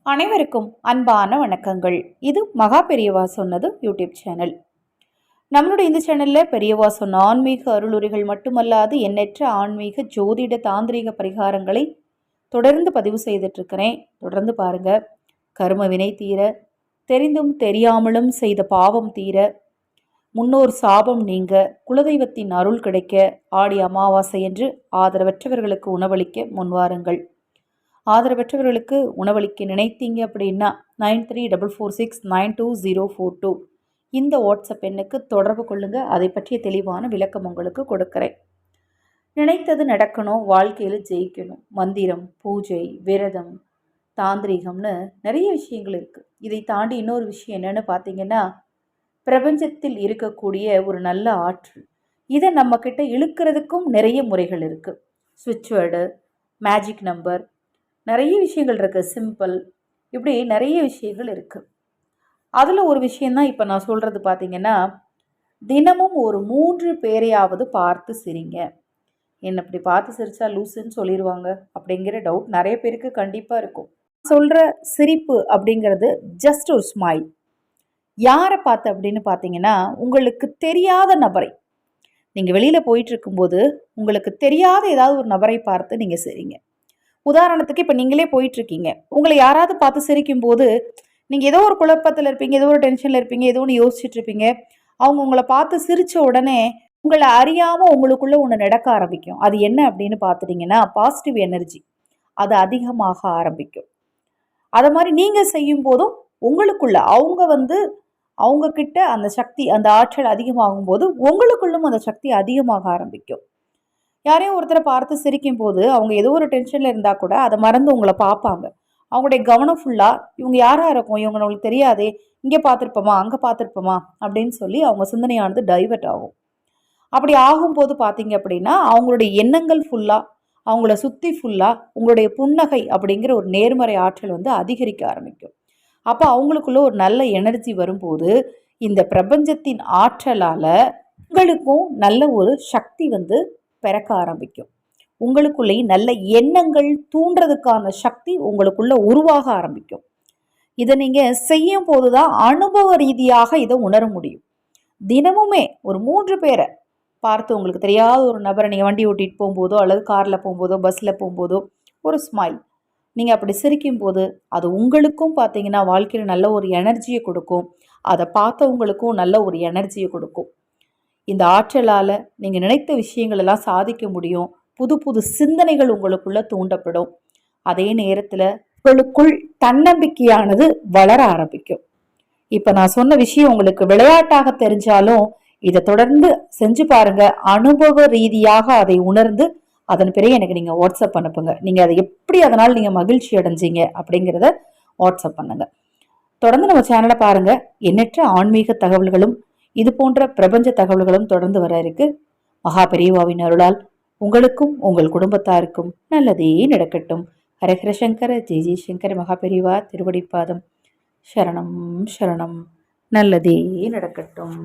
அனைவருக்கும் அன்பான வணக்கங்கள். இது மகா பெரியவா சொன்னது யூடியூப் சேனல். நம்மளுடைய இந்த சேனலில் பெரியவா சொன்ன ஆன்மீக அருளுரைகள் மட்டுமல்லாது எண்ணற்ற ஆன்மீக ஜோதிட தாந்திரிக பரிகாரங்களை தொடர்ந்து பதிவு செய்துட்ருக்கிறேன். தொடர்ந்து பாருங்கள். கர்ம வினை தீர, தெரிந்தும் தெரியாமலும் செய்த பாவம் தீர, முன்னோர் சாபம் நீங்க, குலதெய்வத்தின் அருள் கிடைக்க ஆடி அமாவாசை என்று ஆதரவற்றவர்களுக்கு உணவளிக்க முன்வாருங்கள். ஆதரவற்றவர்களுக்கு உணவளிக்க நினைத்தீங்க அப்படின்னா 9344692042 இந்த வாட்ஸ்அப் எண்ணுக்கு தொடர்பு கொள்ளுங்கள். அதை பற்றிய தெளிவான விளக்கம் உங்களுக்கு கொடுக்குறேன். நினைத்தது நடக்கணும், வாழ்க்கையில் ஜெயிக்கணும். மந்திரம், பூஜை, விரதம், தாந்திரிகம்னு நிறைய விஷயங்கள் இருக்குது. இதை தாண்டி இன்னொரு விஷயம் என்னென்னு பார்த்தீங்கன்னா, பிரபஞ்சத்தில் இருக்கக்கூடிய ஒரு நல்ல ஆற்றல். இதை நம்மக்கிட்ட இழுக்கிறதுக்கும் நிறைய முறைகள் இருக்குது. ஸ்விட்ச் வேர்டு, மேஜிக் நம்பர், நிறைய விஷயங்கள் இருக்குது. சிம்பிள், இப்படி நிறைய விஷயங்கள் இருக்குது. அதில் ஒரு விஷயந்தான் இப்போ நான் சொல்கிறது. பார்த்திங்கன்னா, தினமும் ஒரு 3 பேரையாவது பார்த்து சிரிங்க. என்னை இப்படி பார்த்து சிரித்தா லூசுன்னு சொல்லிடுவாங்க அப்படிங்கிற டவுட் நிறைய பேருக்கு கண்டிப்பாக இருக்கும். சொல்கிற சிரிப்பு அப்படிங்கிறது ஜஸ்ட் ஒரு ஸ்மைல். யாரை பார்த்து அப்படின்னு பார்த்தீங்கன்னா, உங்களுக்கு தெரியாத நபரை, நீங்கள் வெளியில் போயிட்டுருக்கும்போது உங்களுக்கு தெரியாத ஏதாவது ஒரு நபரை பார்த்து நீங்கள் சிரிங்க. உதாரணத்துக்கு இப்போ நீங்களே போயிட்டுருக்கீங்க, உங்களை யாராவது பார்த்து சிரிக்கும்போது நீங்கள் ஏதோ ஒரு குழப்பத்தில் இருப்பீங்க, ஏதோ ஒரு டென்ஷனில் இருப்பீங்க, ஏதோ ஒன்று யோசிச்சுட்டு இருப்பீங்க. அவங்க உங்களை பார்த்து சிரித்த உடனே உங்களை அறியாமல் உங்களுக்குள்ளே ஒன்று நடக்க ஆரம்பிக்கும். அது என்ன அப்படின்னு பார்த்துட்டிங்கன்னா, பாசிட்டிவ் எனர்ஜி அது அதிகமாக ஆரம்பிக்கும். அதை மாதிரி நீங்கள் செய்யும் போதும் உங்களுக்குள்ள அவங்கக்கிட்ட அந்த சக்தி, அந்த ஆற்றல் அதிகமாகும் போது உங்களுக்குள்ளும் அந்த சக்தி அதிகமாக ஆரம்பிக்கும். யாரையும் ஒருத்தரை பார்த்து சிரிக்கும் போது அவங்க ஏதோ ஒரு டென்ஷனில் இருந்தால் கூட அதை மறந்து உங்களை பார்ப்பாங்க. அவங்களுடைய கவனம் ஃபுல்லாக இவங்க யாராக இருக்கும், இவங்க நம்மளுக்கு தெரியாதே, இங்கே பார்த்துருப்போமா அங்கே பார்த்துருப்போமா அப்படின்னு சொல்லி அவங்க சிந்தனையானது டைவர்ட் ஆகும். அப்படி ஆகும்போது பார்த்தீங்க அப்படின்னா அவங்களுடைய எண்ணங்கள் ஃபுல்லாக, அவங்கள சுற்றி ஃபுல்லாக உங்களுடைய புன்னகை அப்படிங்கிற ஒரு நேர்மறை ஆற்றல் அதிகரிக்க ஆரம்பிக்கும். அப்போ அவங்களுக்குள்ள ஒரு நல்ல எனர்ஜி வரும்போது இந்த பிரபஞ்சத்தின் ஆற்றலால் உங்களுக்கும் நல்ல ஒரு சக்தி பிறக்க ஆரம்பிக்கும். உங்களுக்குள்ளே நல்ல எண்ணங்கள் தூண்டுறதுக்கான சக்தி உங்களுக்குள்ள உருவாக ஆரம்பிக்கும். இதை நீங்கள் செய்யும் போது தான் அனுபவ ரீதியாக இதை உணர முடியும். தினமுமே ஒரு 3 பேரை பார்த்து, உங்களுக்கு தெரியாத ஒரு நபரை நீங்கள் வண்டி ஓட்டிகிட்டு போகும்போதோ அல்லது காரில் போகும்போதோ பஸ்ஸில் போகும்போதோ ஒரு ஸ்மைல், நீங்கள் அப்படி சிரிக்கும் போது அது உங்களுக்கும் பார்த்தீங்கன்னா வாழ்க்கையில் நல்ல ஒரு எனர்ஜியை கொடுக்கும். அதை பார்த்தவங்களுக்கும் நல்ல ஒரு எனர்ஜியை கொடுக்கும். இந்த ஆற்றலால் நீங்கள் நினைத்த விஷயங்கள் எல்லாம் சாதிக்க முடியும். புது புது சிந்தனைகள் உங்களுக்குள்ள தூண்டப்படும். அதே நேரத்தில் உங்களுக்குள் தன்னம்பிக்கையானது வளர ஆரம்பிக்கும். இப்போ நான் சொன்ன விஷயம் உங்களுக்கு விளையாட்டாக தெரிஞ்சாலும் இதை தொடர்ந்து செஞ்சு பாருங்க. அனுபவ ரீதியாக அதை உணர்ந்து அதன் பிறகு எனக்கு நீங்கள் வாட்ஸ்அப் அனுப்புங்க. நீங்கள் அதை எப்படி அதனால் நீங்கள் மகிழ்ச்சி அடைஞ்சிங்க அப்படிங்கிறத வாட்ஸ்அப் பண்ணுங்க. தொடர்ந்து நம்ம சேனலை பாருங்க. எண்ணற்ற ஆன்மீக தகவல்களும் இது போன்ற பிரபஞ்ச தகவல்களும் தொடர்ந்து வர இருக்கு. மகா பெரியவாவின் அருளால் உங்களுக்கும் உங்கள் குடும்பத்தாருக்கும் நல்லதே நடக்கட்டும். ஹரஹர சங்கர, ஜெய் ஜெய் சங்கர. மகா பெரியவா திருவடிப்பாதம் சரணம் சரணம். நல்லதே நடக்கட்டும்.